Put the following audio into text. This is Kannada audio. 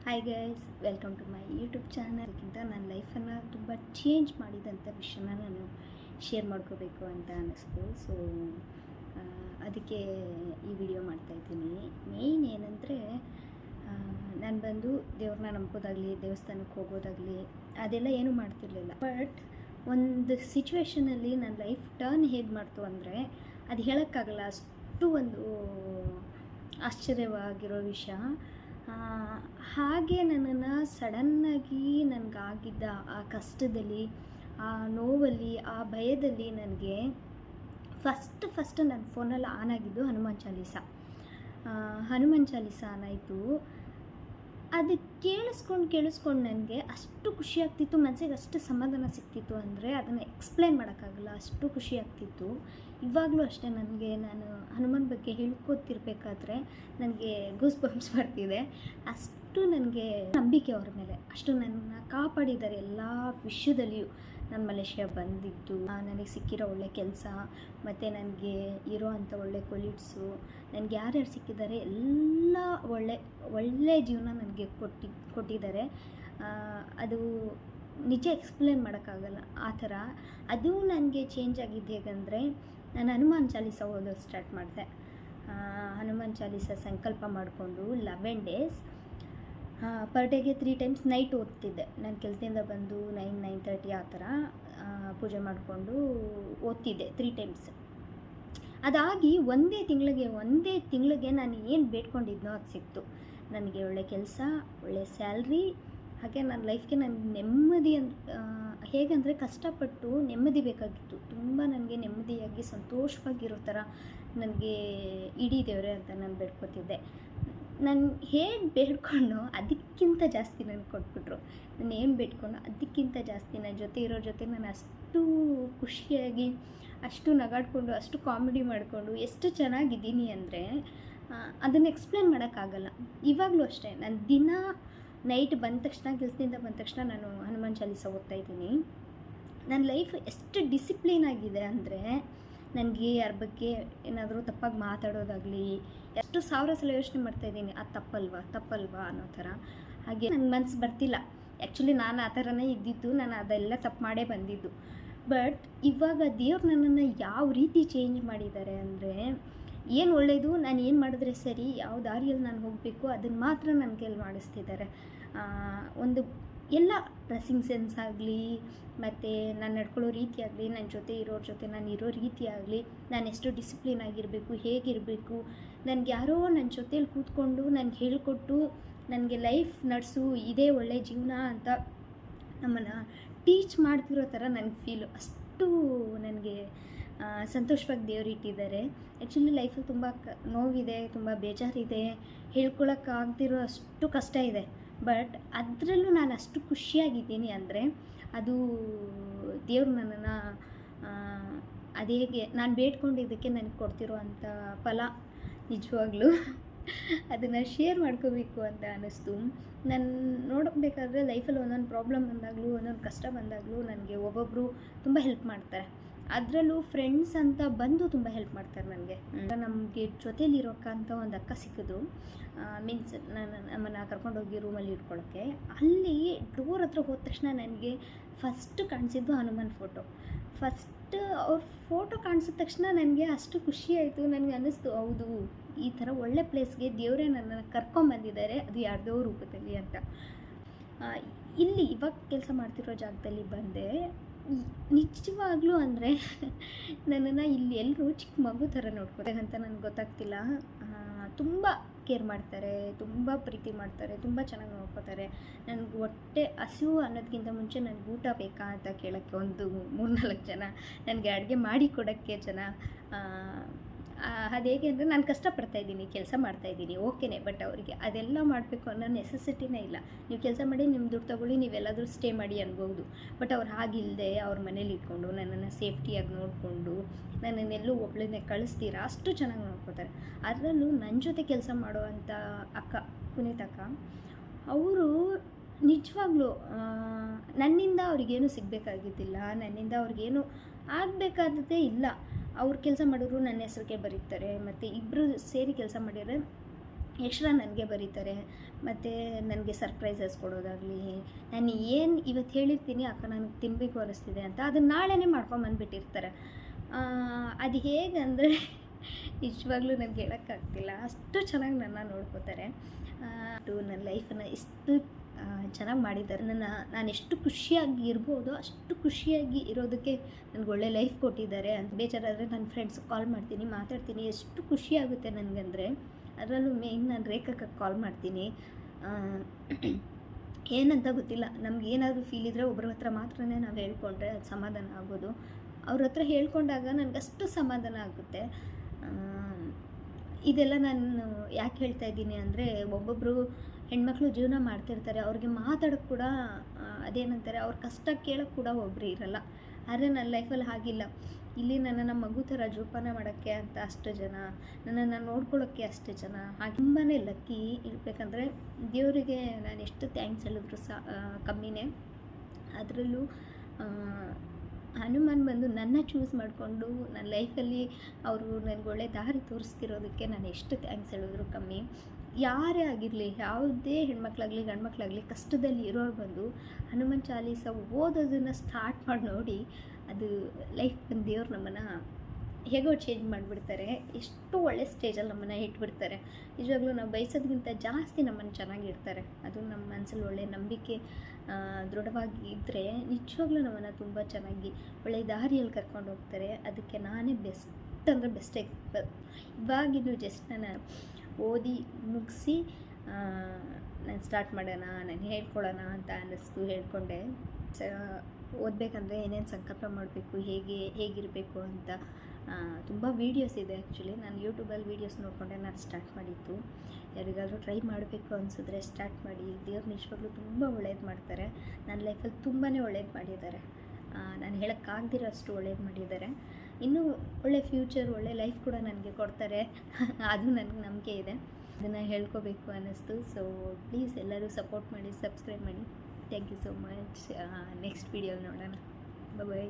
Hi guys, welcome to my YouTube ಚಾನಲ್ಗಿಂತ ನನ್ನ ಲೈಫನ್ನು ತುಂಬ ಚೇಂಜ್ ಮಾಡಿದಂಥ ವಿಷಯನ ನಾನು ಶೇರ್ ಮಾಡ್ಕೋಬೇಕು ಅಂತ ಅನ್ನಿಸ್ತು. ಸೊ ಅದಕ್ಕೆ ಈ ವಿಡಿಯೋ ಮಾಡ್ತಾಯಿದ್ದೀನಿ. ಮೇಯ್ನ್ ಏನಂದರೆ, ನಾನು ಬಂದು ದೇವ್ರನ್ನ ನಂಬೋದಾಗಲಿ, ದೇವಸ್ಥಾನಕ್ಕೆ ಹೋಗೋದಾಗಲಿ ಅದೆಲ್ಲ ಏನೂ ಮಾಡ್ತಿರ್ಲಿಲ್ಲ. ಬಟ್ ಒಂದು ಸಿಚುವೇಷನಲ್ಲಿ ನನ್ನ ಲೈಫ್ ಟರ್ನ್ ಹೇಗೆ ಮಾಡ್ತು ಅಂದರೆ, ಅದು ಹೇಳೋಕ್ಕಾಗಲ್ಲ, ಅಷ್ಟು ಒಂದು ಆಶ್ಚರ್ಯವಾಗಿರೋ ವಿಷಯ. ಹಾಗೆ ನನ್ನನ್ನು ಸಡನ್ನಾಗಿ ನನಗಾಗಿದ್ದ ಆ ಕಷ್ಟದಲ್ಲಿ, ಆ ನೋವಲ್ಲಿ, ಆ ಭಯದಲ್ಲಿ ನನಗೆ ಫಸ್ಟ್ ನನ್ನ ಫೋನಲ್ಲಿ ಆನ್ ಆಗಿದ್ದು ಹನುಮಾನ್ ಚಾಲೀಸ ಆನ್ ಆಯಿತು. ಅದು ಕೇಳಿಸ್ಕೊಂಡು ನನಗೆ ಅಷ್ಟು ಖುಷಿ ಆಗ್ತಿತ್ತು, ಮನಸ್ಸಿಗೆ ಅಷ್ಟು ಸಮಾಧಾನ ಸಿಗ್ತಿತ್ತು ಅಂದರೆ ಅದನ್ನು ಎಕ್ಸ್ಪ್ಲೈನ್ ಮಾಡೋಕ್ಕಾಗಲ್ಲ, ಅಷ್ಟು ಖುಷಿ ಆಗ್ತಿತ್ತು. ಇವಾಗಲೂ ಅಷ್ಟೇ, ನಾನು ಹನುಮಾನ್ ಬಗ್ಗೆ ಹೇಳ್ಕೊತಿರ್ಬೇಕಾದ್ರೆ ನನಗೆ ಗೂಸ್ ಬಂಪ್ಸ್ ಬರ್ತಿದೆ. ಅಷ್ಟು ನನಗೆ ನಂಬಿಕೆ ಅವ್ರ ಮೇಲೆ, ಅಷ್ಟು ನನ್ನನ್ನು ಕಾಪಾಡಿದ್ದಾರೆ ಎಲ್ಲ ವಿಷಯದಲ್ಲಿಯೂ. ನಾನು ಮಲೇಷ್ಯಾ ಬಂದಿದ್ದು, ನನಗೆ ಸಿಕ್ಕಿರೋ ಒಳ್ಳೆ ಕೆಲಸ, ಮತ್ತು ನನಗೆ ಇರೋ ಅಂಥ ಒಳ್ಳೆ ಕೊಲೀಗ್ಸು, ನನಗೆ ಯಾರ್ಯಾರು ಸಿಕ್ಕಿದ್ದಾರೆ ಎಲ್ಲ ಒಳ್ಳೆ ಜೀವನ ನನಗೆ ಕೊಟ್ಟಿದ್ದಾರೆ. ಅದು ನಿಜ ಎಕ್ಸ್ಪ್ಲೇನ್ ಮಾಡೋಕ್ಕಾಗಲ್ಲ ಆ ಥರ. ಅದು ನನಗೆ ಚೇಂಜ್ ಆಗಿದ್ದು ಹೇಗೆಂದರೆ, ನಾನು ಹನುಮಾನ್ ಚಾಲೀಸ ಓದೋದು ಸ್ಟಾರ್ಟ್ ಮಾಡಿದೆ. ಹನುಮಾನ್ ಚಾಲೀಸ ಸಂಕಲ್ಪ ಮಾಡಿಕೊಂಡು 11 days ಪರ್ ಡೇಗೆ 3 times ನೈಟ್ ಓದ್ತಿದ್ದೆ. ನಾನು ಕೆಲಸದಿಂದ ಬಂದು 9-9:30 ಆ ಥರ ಪೂಜೆ ಮಾಡಿಕೊಂಡು ಓದ್ತಿದ್ದೆ 3 times. ಅದಾಗಿ ಒಂದೇ ತಿಂಗಳಿಗೆ ನಾನು ಏನು ಬೇಡ್ಕೊಂಡಿದ್ನೋ ಅದು ಸಿಕ್ತು. ನನಗೆ ಒಳ್ಳೆ ಕೆಲಸ, ಒಳ್ಳೆ ಸ್ಯಾಲ್ರಿ, ಹಾಗೆ ನನ್ನ ಲೈಫ್ಗೆ ನನಗೆ ನೆಮ್ಮದಿ ಹೇಗೆಂದರೆ, ಕಷ್ಟಪಟ್ಟು ನೆಮ್ಮದಿ ಬೇಕಾಗಿತ್ತು. ತುಂಬ ನನಗೆ ನೆಮ್ಮದಿಯಾಗಿ ಸಂತೋಷವಾಗಿರೋ ಥರ ನನಗೆ ಇಡೀ ದೇವರೇ ಅಂತ ನಾನು ಬೇಡ್ಕೊತಿದ್ದೆ. ನಾನು ಹೇಗೆ ಬೇಡ್ಕೊಂಡು ಅದಕ್ಕಿಂತ ಜಾಸ್ತಿ ನನಗೆ ಕೊಟ್ಬಿಟ್ರು. ನಾನು ಏನು ಬೇಡ್ಕೊಂಡು ಅದಕ್ಕಿಂತ ಜಾಸ್ತಿ ನನ್ನ ಜೊತೆ ಇರೋ ಜೊತೆ ನಾನು ಅಷ್ಟು ಖುಷಿಯಾಗಿ, ಅಷ್ಟು ನಗಾಡ್ಕೊಂಡು, ಅಷ್ಟು ಕಾಮಿಡಿ ಮಾಡಿಕೊಂಡು ಎಷ್ಟು ಚೆನ್ನಾಗಿದ್ದೀನಿ ಅಂದರೆ ಅದನ್ನು ಎಕ್ಸ್ಪ್ಲೇನ್ ಮಾಡೋಕ್ಕಾಗಲ್ಲ. ಇವಾಗಲೂ ಅಷ್ಟೇ, ನಾನು ದಿನ ನೈಟ್ ಬಂದ ತಕ್ಷಣ, ಕೆಲಸದಿಂದ ಬಂದ ತಕ್ಷಣ ನಾನು ಹನುಮಾನ್ ಚಾಲೀಸ ಓದ್ತಾಯಿದ್ದೀನಿ. ನನ್ನ ಲೈಫ್ ಎಷ್ಟು ಡಿಸಿಪ್ಲಿನ್ ಆಗಿದೆ ಅಂದರೆ, ನನಗೆ ಯಾರ ಬಗ್ಗೆ ಏನಾದರೂ ತಪ್ಪಾಗಿ ಮಾತಾಡೋದಾಗಲಿ, ಎಷ್ಟು ಸಾವಿರ ಸಲ ಯೋಚನೆ ಮಾಡ್ತಾಯಿದ್ದೀನಿ, ಅದು ತಪ್ಪಲ್ವಾ ಅನ್ನೋ ಥರ. ಹಾಗೆ ನನ್ನ ಮನಸ್ಸು ಬರ್ತಿಲ್ಲ. ಆ್ಯಕ್ಚುಲಿ ನಾನು ಆ ಥರನೇ ಇದ್ದಿದ್ದು, ನಾನು ಅದೆಲ್ಲ ತಪ್ಪು ಮಾಡೇ ಬಂದಿದ್ದು. ಬಟ್ ಇವಾಗ ದೇವ್ರು ನನ್ನನ್ನು ಯಾವ ರೀತಿ ಚೇಂಜ್ ಮಾಡಿದ್ದಾರೆ ಅಂದರೆ, ಏನು ಒಳ್ಳೆಯದು, ನಾನು ಏನು ಮಾಡಿದ್ರೆ ಸರಿ, ಯಾವ ದಾರಿಯಲ್ಲಿ ನಾನು ಹೋಗಬೇಕು ಅದನ್ನು ಮಾತ್ರ ನನ್ನ ಕೈಲಿ ಮಾಡಿಸ್ತಿದ್ದಾರೆ. ಒಂದು ಎಲ್ಲ ಡ್ರೆಸ್ಸಿಂಗ್ ಸೆನ್ಸ್ ಆಗಲಿ, ಮತ್ತು ನಾನು ನಡ್ಕೊಳ್ಳೋ ರೀತಿ ಆಗಲಿ, ನನ್ನ ಜೊತೆ ಇರೋರ ಜೊತೆ ನಾನು ಇರೋ ರೀತಿ ಆಗಲಿ, ನಾನು ಎಷ್ಟು ಡಿಸಿಪ್ಲಿನ್ ಆಗಿರಬೇಕು, ಹೇಗಿರಬೇಕು, ನನಗೆ ಯಾರೋ ನನ್ನ ಜೊತೇಲಿ ಕೂತ್ಕೊಂಡು ನನಗೆ ಹೇಳಿಕೊಟ್ಟು, ನನಗೆ ಲೈಫ್ ನಡೆಸು, ಇದೇ ಒಳ್ಳೆಯ ಜೀವನ ಅಂತ ನಮ್ಮನ್ನು ಟೀಚ್ ಮಾಡ್ತಿರೋ ಥರ ನನಗೆ ಫೀಲು. ಅಷ್ಟು ನನಗೆ ಸಂತೋಷವಾಗಿ ದೇವ್ರು ಇಟ್ಟಿದ್ದಾರೆ. ಆ್ಯಕ್ಚುಲಿ ಲೈಫಲ್ಲಿ ತುಂಬ ನೋವಿದೆ, ತುಂಬ ಬೇಜಾರಿದೆ, ಹೇಳ್ಕೊಳಕ್ಕಾಗ್ದಿರೋ ಅಷ್ಟು ಕಷ್ಟ ಇದೆ. ಬಟ್ ಅದರಲ್ಲೂ ನಾನು ಅಷ್ಟು ಖುಷಿಯಾಗಿದ್ದೀನಿ ಅಂದರೆ, ಅದು ದೇವ್ರು ನನ್ನನ್ನು ಅದೇಗೆ ನಾನು ಬೇಡ್ಕೊಂಡಿದ್ದಕ್ಕೆ ನನಗೆ ಕೊಡ್ತಿರೋ ಅಂಥ ಫಲ. ನಿಜವಾಗ್ಲೂ ಅದನ್ನು ಶೇರ್ ಮಾಡ್ಕೋಬೇಕು ಅಂತ ಅನ್ನಿಸ್ತು. ನಾನು ನೋಡಬೇಕಾದ್ರೆ ಲೈಫಲ್ಲಿ ಒಂದೊಂದು ಪ್ರಾಬ್ಲಮ್ ಬಂದಾಗಲೂ, ಒಂದೊಂದು ಕಷ್ಟ ಬಂದಾಗಲೂ ನನಗೆ ಒಬ್ಬೊಬ್ಬರು ತುಂಬ ಹೆಲ್ಪ್ ಮಾಡ್ತಾರೆ. ಅದರಲ್ಲೂ ಫ್ರೆಂಡ್ಸ್ ಅಂತ ಬಂದು ತುಂಬ ಹೆಲ್ಪ್ ಮಾಡ್ತಾರೆ ನನಗೆ. ನಮಗೆ ಜೊತೇಲಿರೋಕ್ಕಂಥ ಒಂದು ಅಕ್ಕ ಸಿಕ್ಕಿದ್ರು. ಮೀನ್ಸ್ ನಮ್ಮನ್ನು ಕರ್ಕೊಂಡೋಗಿ ರೂಮಲ್ಲಿ ಇಟ್ಕೊಳ್ಳೋಕ್ಕೆ. ಅಲ್ಲಿ ಡೋರ್ ಹತ್ರ ಹೋದ ತಕ್ಷಣ ನನಗೆ ಫಸ್ಟ್ ಕಾಣಿಸಿದ್ದು ಹನುಮಾನ್ ಫೋಟೋ. ಅವ್ರ ಫೋಟೋ ಕಾಣಿಸಿದ ತಕ್ಷಣ ನನಗೆ ಅಷ್ಟು ಖುಷಿ ಆಯಿತು. ನನಗೆ ಅನ್ನಿಸ್ತು, ಹೌದು, ಈ ಥರ ಒಳ್ಳೆ ಪ್ಲೇಸ್ಗೆ ದೇವರೇ ನನ್ನನ್ನು ಕರ್ಕೊಂಬಂದಿದ್ದಾರೆ, ಅದು ಯಾರ್ದೋ ರೂಪದಲ್ಲಿ ಅಂತ. ಇಲ್ಲಿ ಇವಾಗ ಕೆಲಸ ಮಾಡ್ತಿರೋ ಜಾಗದಲ್ಲಿ ಬಂದೆ. ನಿಜವಾಗ್ಲೂ ಅಂದರೆ ನನ್ನನ್ನು ಇಲ್ಲಿ ಎಲ್ಲರೂ ಚಿಕ್ಕ ಮಗು ಥರ ನೋಡ್ಕೋತಾರೆ ಅಂತ ನನಗೆ ಗೊತ್ತಾಗ್ತಿಲ್ಲ. ತುಂಬ ಕೇರ್ ಮಾಡ್ತಾರೆ, ತುಂಬ ಪ್ರೀತಿ ಮಾಡ್ತಾರೆ, ತುಂಬ ಚೆನ್ನಾಗಿ ನೋಡ್ಕೋತಾರೆ. ನನಗೆ ಹೊಟ್ಟೆ ಹಸಿವು ಅನ್ನೋದಕ್ಕಿಂತ ಮುಂಚೆ ನನಗೆ ಊಟ ಬೇಕಾ ಅಂತ ಕೇಳೋಕ್ಕೆ ಒಂದು 3-4 ಜನ, ನನಗೆ ಅಡುಗೆ ಮಾಡಿ ಕೊಡೋಕ್ಕೆ ಜನ. ಅದು ಹೇಗೆ ಅಂದರೆ, ನಾನು ಕಷ್ಟಪಡ್ತಾಯಿದ್ದೀನಿ, ಕೆಲಸ ಮಾಡ್ತಾಯಿದ್ದೀನಿ, ಓಕೆನೇ. ಬಟ್ ಅವರಿಗೆ ಅದೆಲ್ಲ ಮಾಡಬೇಕು ಅನ್ನೋ ನೆಸೆಸಿಟಿನೇ ಇಲ್ಲ. ನೀವು ಕೆಲಸ ಮಾಡಿ, ನಿಮ್ಮ ದುಡ್ಡು ತೊಗೊಳ್ಳಿ, ನೀವೆಲ್ಲಾದರೂ ಸ್ಟೇ ಮಾಡಿ ಅನ್ಬೋದು. ಬಟ್ ಅವ್ರು ಹಾಗಿಲ್ಲದೆ ಅವ್ರ ಮನೇಲಿ ಇಟ್ಕೊಂಡು ನನ್ನನ್ನು ಸೇಫ್ಟಿಯಾಗಿ ನೋಡಿಕೊಂಡು, ನನ್ನನ್ನೆಲ್ಲೂ ಒಬ್ಬಳನ್ನೇ ಕಳಿಸ್ತೀರಾ ಅಷ್ಟು ಚೆನ್ನಾಗಿ ನೋಡ್ಕೋತಾರೆ. ಅದರಲ್ಲೂ ನನ್ನ ಜೊತೆ ಕೆಲಸ ಮಾಡುವಂಥ ಅಕ್ಕ, ಪುನೀತಕ್ಕ, ಅವರು ನಿಜವಾಗ್ಲೂ ನನ್ನಿಂದ ಅವ್ರಿಗೇನು ಸಿಗಬೇಕಾಗಿದ್ದಿಲ್ಲ, ನನ್ನಿಂದ ಅವ್ರಿಗೇನು ಆಗಬೇಕಾದದ್ದೇ ಇಲ್ಲ. ಅವ್ರು ಕೆಲಸ ಮಾಡಿದ್ರು ನನ್ನ ಹೆಸ್ರಿಗೆ ಬರೀತಾರೆ. ಮತ್ತು ಇಬ್ಬರು ಸೇರಿ ಕೆಲಸ ಮಾಡಿದರೆ ಎಕ್ಸ್ಟ್ರಾ ನನಗೆ ಬರೀತಾರೆ. ಮತ್ತು ನನಗೆ ಸರ್ಪ್ರೈಸಸ್ ಕೊಡೋದಾಗಲಿ, ನಾನು ಏನು ಇವತ್ತು ಹೇಳಿರ್ತೀನಿ ಅಕ್ಕ ನನಗೆ ತಿನ್ನಬೇಕು ಅನ್ನಿಸ್ತಿದೆ ಅಂತ, ಅದನ್ನು ನಾಳೆನೇ ಮಾಡ್ಕೊಂಬಂದುಬಿಟ್ಟಿರ್ತಾರೆ. ಅದು ಹೇಗಂದರೆ ನಿಜವಾಗ್ಲೂ ನನಗೆ ಹೇಳೋಕ್ಕಾಗ್ತಿಲ್ಲ, ಅಷ್ಟು ಚೆನ್ನಾಗಿ ನನ್ನ ನೋಡ್ಕೋತಾರೆ. ನನ್ನ ಲೈಫನ್ನು ಎಷ್ಟು ಚೆನ್ನಾಗಿ ಮಾಡಿದ್ದಾರೆ. ನಾನು ಎಷ್ಟು ಖುಷಿಯಾಗಿ ಇರ್ಬೋದು ಅಷ್ಟು ಖುಷಿಯಾಗಿ ಇರೋದಕ್ಕೆ ನನಗೆ ಒಳ್ಳೆ ಲೈಫ್ ಕೊಟ್ಟಿದ್ದಾರೆ. ಅಂತ ಬೇಜಾರಾದರೆ ನನ್ನ ಫ್ರೆಂಡ್ಸ್ಗೆ ಕಾಲ್ ಮಾಡ್ತೀನಿ, ಮಾತಾಡ್ತೀನಿ, ಎಷ್ಟು ಖುಷಿಯಾಗುತ್ತೆ ನನಗಂದರೆ. ಅದರಲ್ಲೂ ಮೇಯ್ನ್ ನಾನು ರೇಖಾಕ್ಕೆ ಕಾಲ್ ಮಾಡ್ತೀನಿ. ಏನಂತ ಗೊತ್ತಿಲ್ಲ, ನಮ್ಗೆ ಏನಾದರೂ ಫೀಲ್ ಇದ್ದರೆ ಒಬ್ಬರ ಹತ್ರ ಮಾತ್ರನೇ ನಾವು ಹೇಳ್ಕೊಂಡ್ರೆ ಅದು ಸಮಾಧಾನ ಆಗೋದು. ಅವ್ರ ಹತ್ರ ಹೇಳ್ಕೊಂಡಾಗ ನನಗಷ್ಟು ಸಮಾಧಾನ ಆಗುತ್ತೆ. ಇದೆಲ್ಲ ನಾನು ಯಾಕೆ ಹೇಳ್ತಾ ಇದ್ದೀನಿ ಅಂದರೆ, ಒಬ್ಬೊಬ್ಬರು ಹೆಣ್ಮಕ್ಳು ಜೀವನ ಮಾಡ್ತಿರ್ತಾರೆ, ಅವ್ರಿಗೆ ಮಾತಾಡೋಕ್ಕೆ ಕೂಡ ಅದೇನಂತಾರೆ, ಅವ್ರ ಕಷ್ಟ ಕೇಳೋಕ್ಕೆ ಕೂಡ ಒಬ್ಬರು ಇರಲ್ಲ. ಆದರೆ ನನ್ನ ಲೈಫಲ್ಲಿ ಹಾಗಿಲ್ಲ. ಇಲ್ಲಿ ನನ್ನನ್ನು ಮಗು ಥರ ಜೋಪಾನ ಮಾಡೋಕ್ಕೆ ಅಂತ ಅಷ್ಟು ಜನ, ನನ್ನನ್ನು ನೋಡ್ಕೊಳ್ಳೋಕ್ಕೆ ಅಷ್ಟು ಜನ, ಹಾಗೆ ತುಂಬಾ ಲಕ್ಕಿ. ಹೇಳ್ಬೇಕಂದ್ರೆ ದೇವರಿಗೆ ನಾನು ಎಷ್ಟು ಥ್ಯಾಂಕ್ಸ್ ಹೇಳಿದ್ರು ಕಮ್ಮಿನೇ. ಅದರಲ್ಲೂ ಹನುಮಾನ್ ಬಂದು ನನ್ನ ಚೂಸ್ ಮಾಡಿಕೊಂಡು ನನ್ನ ಲೈಫಲ್ಲಿ ಅವರು ನನಗೆ ಒಳ್ಳೆ ದಾರಿ ತೋರಿಸ್ತಿರೋದಕ್ಕೆ ನಾನು ಎಷ್ಟು ಥ್ಯಾಂಕ್ಸ್ ಹೇಳಿದ್ರು ಕಮ್ಮಿ. ಯಾರೇ ಆಗಿರಲಿ, ಯಾವುದೇ ಹೆಣ್ಮಕ್ಳಾಗಲಿ ಗಂಡ್ಮಕ್ಳಾಗಲಿ ಕಷ್ಟದಲ್ಲಿ ಇರೋರು ಬಂದು ಹನುಮಾನ್ ಚಾಲೀಸ ಓದೋದನ್ನು ಸ್ಟಾರ್ಟ್ ಮಾಡಿ ನೋಡಿ, ಅದು ಲೈಫ್ ಬಂದು ದೇವ್ರು ನಮ್ಮನ್ನು ಹೇಗೋ ಚೇಂಜ್ ಮಾಡಿಬಿಡ್ತಾರೆ. ಎಷ್ಟು ಒಳ್ಳೆ ಸ್ಟೇಜಲ್ಲಿ ನಮ್ಮನ್ನು ಇಟ್ಬಿಡ್ತಾರೆ. ನಿಜವಾಗ್ಲೂ ನಾವು ಬಯಸೋದಕ್ಕಿಂತ ಜಾಸ್ತಿ ನಮ್ಮನ್ನು ಚೆನ್ನಾಗಿರ್ತಾರೆ. ಅದು ನಮ್ಮ ಮನಸ್ಸಲ್ಲಿ ಒಳ್ಳೆ ನಂಬಿಕೆ ದೃಢವಾಗಿ ಇದ್ದರೆ ನಿಜವಾಗ್ಲೂ ನಮ್ಮನ್ನು ತುಂಬ ಚೆನ್ನಾಗಿ ಒಳ್ಳೆ ದಾರಿಯಲ್ಲಿ ಕರ್ಕೊಂಡು ಹೋಗ್ತಾರೆ. ಅದಕ್ಕೆ ನಾನೇ ಬೆಸ್ಟ್ ಅಂದರೆ ಬೆಸ್ಟ್ ಎಕ್ಸಾಂಪಲ್. ಇವಾಗಿನ್ನು ಜಸ್ಟ್ ನಾನು ಓದಿ ಮುಗಿಸಿ ನಾನು ಸ್ಟಾರ್ಟ್ ಮಾಡೋಣ, ನಾನು ಹೇಳ್ಕೊಳ್ಳೋಣ ಅಂತ ಅನ್ನಿಸ್ತು, ಹೇಳ್ಕೊಂಡೆ. ಓದಬೇಕಂದ್ರೆ ಏನೇನು ಸಂಕಲ್ಪ ಮಾಡಬೇಕು, ಹೇಗಿರಬೇಕು ಅಂತ ತುಂಬ ವೀಡಿಯೋಸ್ ಇದೆ. ಆ್ಯಕ್ಚುಲಿ ನಾನು ಯೂಟ್ಯೂಬಲ್ಲಿ ವೀಡಿಯೋಸ್ ನೋಡಿಕೊಂಡೆ ನಾನು ಸ್ಟಾರ್ಟ್ ಮಾಡಿದ್ದು. ಯಾರಿಗಾದರೂ ಟ್ರೈ ಮಾಡಬೇಕು ಅನಿಸಿದ್ರೆ ಸ್ಟಾರ್ಟ್ ಮಾಡಿ. ದೇವ್ರು ನಿಜವಾಗ್ಲೂ ತುಂಬ ಒಳ್ಳೇದು ಮಾಡ್ತಾರೆ. ನನ್ನ ಲೈಫಲ್ಲಿ ತುಂಬಾ ಒಳ್ಳೇದು ಮಾಡಿದ್ದಾರೆ. ನಾನು ಹೇಳೋಕ್ಕಾಗ್ದಿರೋ ಅಷ್ಟು ಒಳ್ಳೇದು ಮಾಡಿದ್ದಾರೆ. ಇನ್ನೂ ಒಳ್ಳೆ ಫ್ಯೂಚರ್, ಒಳ್ಳೆ ಲೈಫ್ ಕೂಡ ನನಗೆ ಕೊಡ್ತಾರೆ. ಅದು ನನಗೆ ನಂಬಿಕೆ ಇದೆ. ಅದನ್ನು ಹೇಳ್ಕೋಬೇಕು ಅನ್ನಿಸ್ತು. ಸೊ ಪ್ಲೀಸ್ ಎಲ್ಲರೂ ಸಪೋರ್ಟ್ ಮಾಡಿ, ಸಬ್ಸ್ಕ್ರೈಬ್ ಮಾಡಿ. Thank you so much. Next ವೀಡಿಯೋಲಿ ನೋಡೋಣ. ಬಾಯ್.